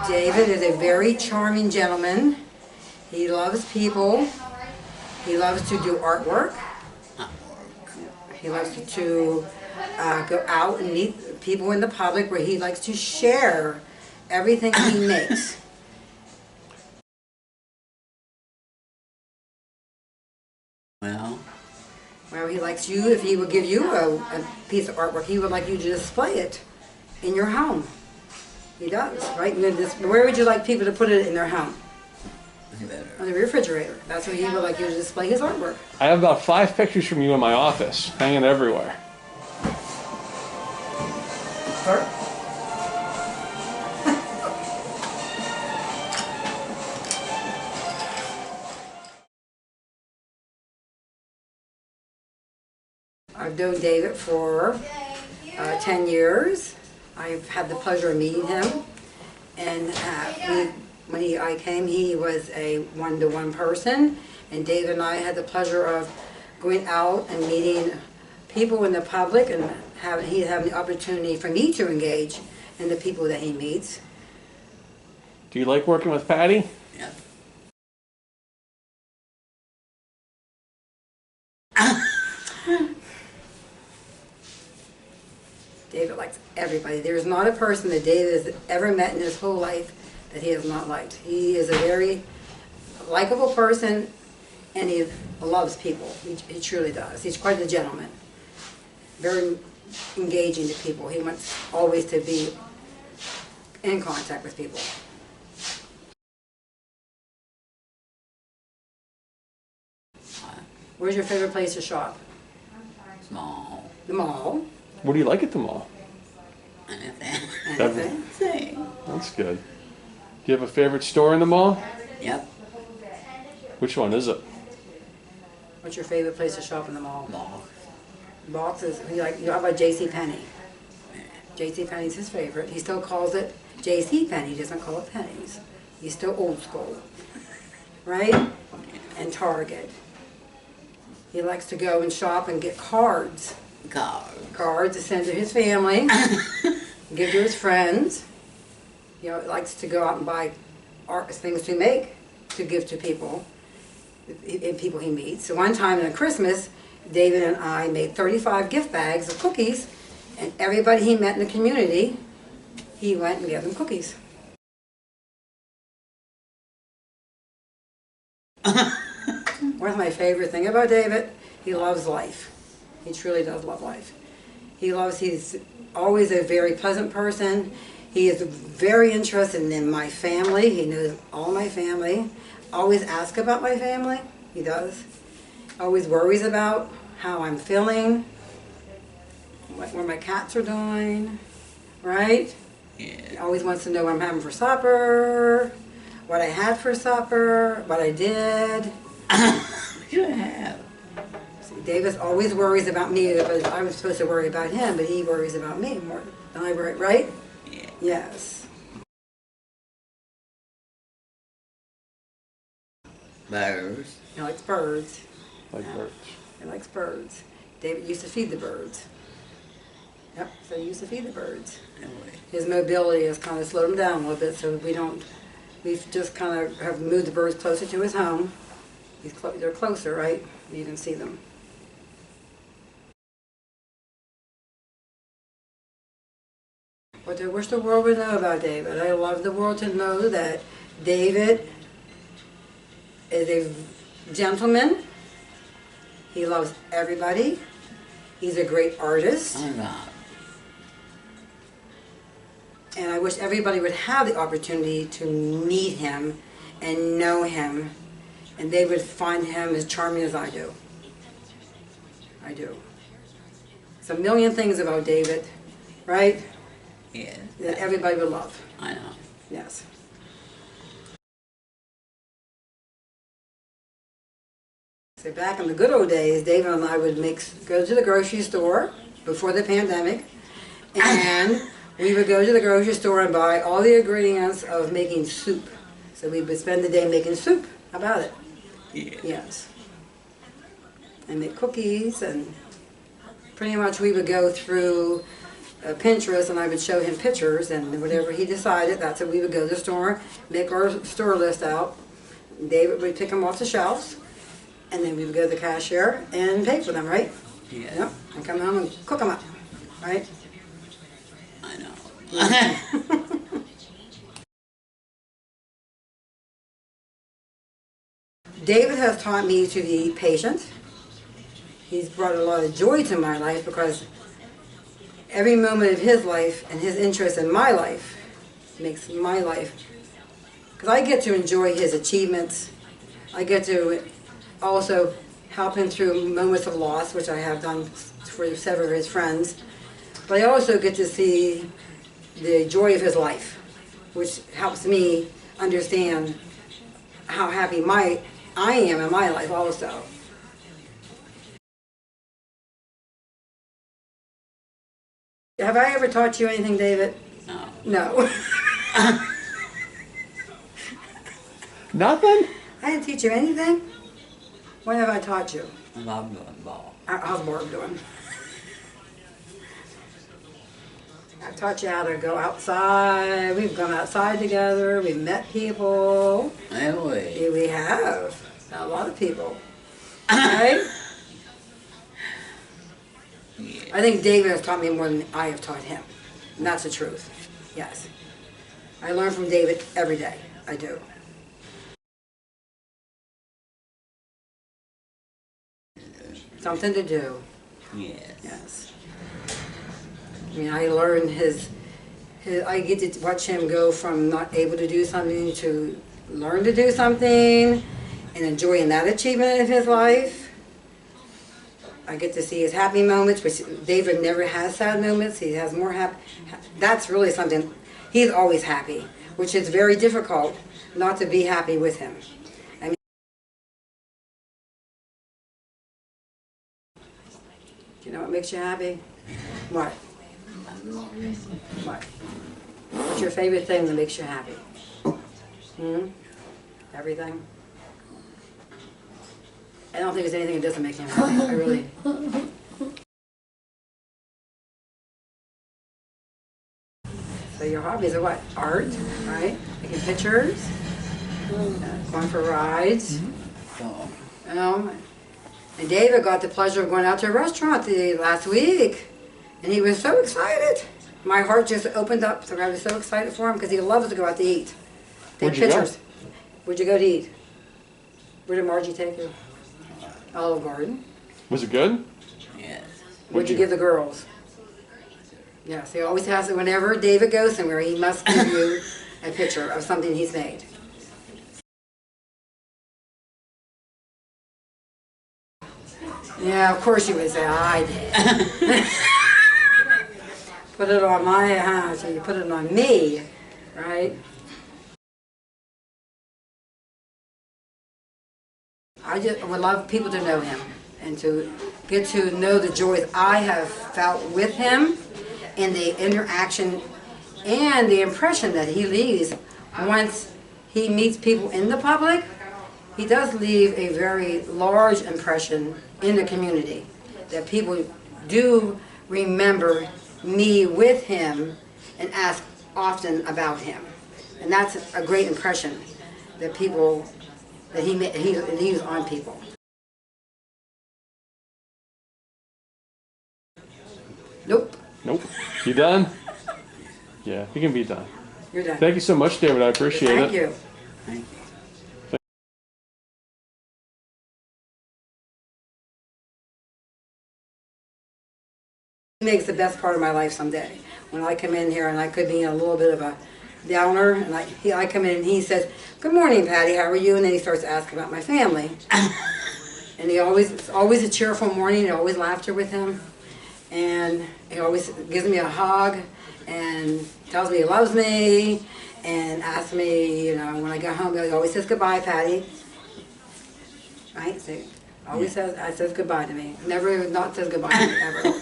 David is a very charming gentleman. He loves people. He loves to do artwork. He likes to go out and meet people in the public where he likes to share everything he makes. Well, he likes you, if he would give you a piece of artwork, he would like you to display it in your home. He does, right? Where would you like people to put it in their home? On the refrigerator. That's where he would like you to display his artwork. I have about 5 pictures from you in my office, hanging everywhere. Start. I've known David for 10 years. I've had the pleasure of meeting him, and when I came, he was a one-to-one person, and David and I had the pleasure of going out and meeting people in the public, and he having the opportunity for me to engage in the people that he meets. Do you like working with Patty? Yeah. David likes everybody. There's not a person that David has ever met in his whole life that he has not liked. He is a very likable person, and he loves people. He truly does. He's quite a gentleman. Very engaging to people. He wants always to be in contact with people. Where's your favorite place to shop? Mall. The mall. What do you like at the mall? Anything. That's good. Do you have a favorite store in the mall? Yep. Which one is it? What's your favorite place to shop in the mall? Mall. Boxes. How about J.C. Penney? J.C. Penney's his favorite. He still calls it J.C. Penney. He doesn't call it Pennies. He's still old school, right? And Target. He likes to go and shop and get cards. Cards to send to his family, give to his friends. He likes to go out and buy things to make, to give to people, and people he meets. So one time at Christmas, David and I made 35 gift bags of cookies, and everybody he met in the community, he went and gave them cookies. What's my favorite thing about David? He loves life. He truly does love life. He's always a very pleasant person. He is very interested in my family. He knows all my family. Always asks about my family. He does. Always worries about how I'm feeling, what my cats are doing, right? Yeah. He always wants to know what I'm having for supper, what I had for supper, what I did. You have. Davis always worries about me, but I'm supposed to worry about him, but he worries about me more than I worry, right? Yeah. Yes. Birds. He likes birds. Like birds. He likes birds. David used to feed the birds. Yep, so he used to feed the birds. Anyway. His mobility has kind of slowed him down a little bit, so we've just kind of have moved the birds closer to his home. They're closer, right? You can see them. What I wish the world would know about David. I love the world to know that David is a gentleman. He loves everybody. He's a great artist. I'm not. And I wish everybody would have the opportunity to meet him and know him, and they would find him as charming as I do. I do. There's a million things about David, right? Yeah. That everybody would love. I know. Yes. So back in the good old days, David and I would go to the grocery store before the pandemic, and we would go to the grocery store and buy all the ingredients of making soup. So we would spend the day making soup. How about it? Yeah. Yes. And make cookies, and pretty much we would go through a Pinterest, and I would show him pictures, and whatever he decided, that's what we would go to the store, make our store list out. David would pick them off the shelves, and then we would go to the cashier and pay for them, right? Yeah. Yep. And come home and cook them up, right? I know. David has taught me to be patient. He's brought a lot of joy to my life because every moment of his life and his interest in my life makes my life, because I get to enjoy his achievements. I get to also help him through moments of loss, which I have done for several of his friends. But I also get to see the joy of his life, which helps me understand how happy I am in my life also. Have I ever taught you anything, David? No. No. Nothing? I didn't teach you anything? What have I taught you? About doing ball. How's Barb doing? I taught you how to go outside. We've gone outside together. We've met people. Anyway. Yeah, we have. A lot of people. Right? Yeah. I think David has taught me more than I have taught him. And that's the truth. Yes. I learn from David every day. I do. Something to do. Yes. Yes. I mean, I learned I get to watch him go from not able to do something to learn to do something and enjoying that achievement of his life. I get to see his happy moments, which David never has sad moments. He has more happy. That's really something. He's always happy, which is very difficult not to be happy with him. I mean, do you know what makes you happy? What? What? What's your favorite thing that makes you happy? Everything? I don't think there's anything that doesn't make him happy. I really. So your hobbies are what? Art, right? Making pictures, going for rides. So, And David got the pleasure of going out to a restaurant last week, and he was so excited. My heart just opened up, so I was so excited for him because he loves to go out to eat. Take Where'd you go? pictures. Where'd you go to eat? Where did Margie take you? Olive Garden. Was it good? yes. What'd you give the girls? Yes, he always has it. Whenever David goes somewhere, he must give you a picture of something he's made. Yeah, of course you would say, I did. Put it on my house, so you put it on me, right? I just would love people to know him and to get to know the joys I have felt with him and the interaction and the impression that he leaves once he meets people in the public. He does leave a very large impression in the community that people do remember me with him and ask often about him. And that's a great impression that people that he leaves on people. Nope. Nope. You done? Yeah, you can be done. You're done. Thank you so much, David. I appreciate it. Thank you. Thank you. It makes the best part of my life someday. When I come in here and I could be in a little bit of a downer, and I come in and he says, "Good morning, Patty, how are you?" And then he starts asking about my family. And it's always a cheerful morning, always laughter with him. And he always gives me a hug and tells me he loves me and asks me, you know, when I go home, he always says, "Goodbye, Patty." Right? So always says goodbye to me. Never not says goodbye to me, ever.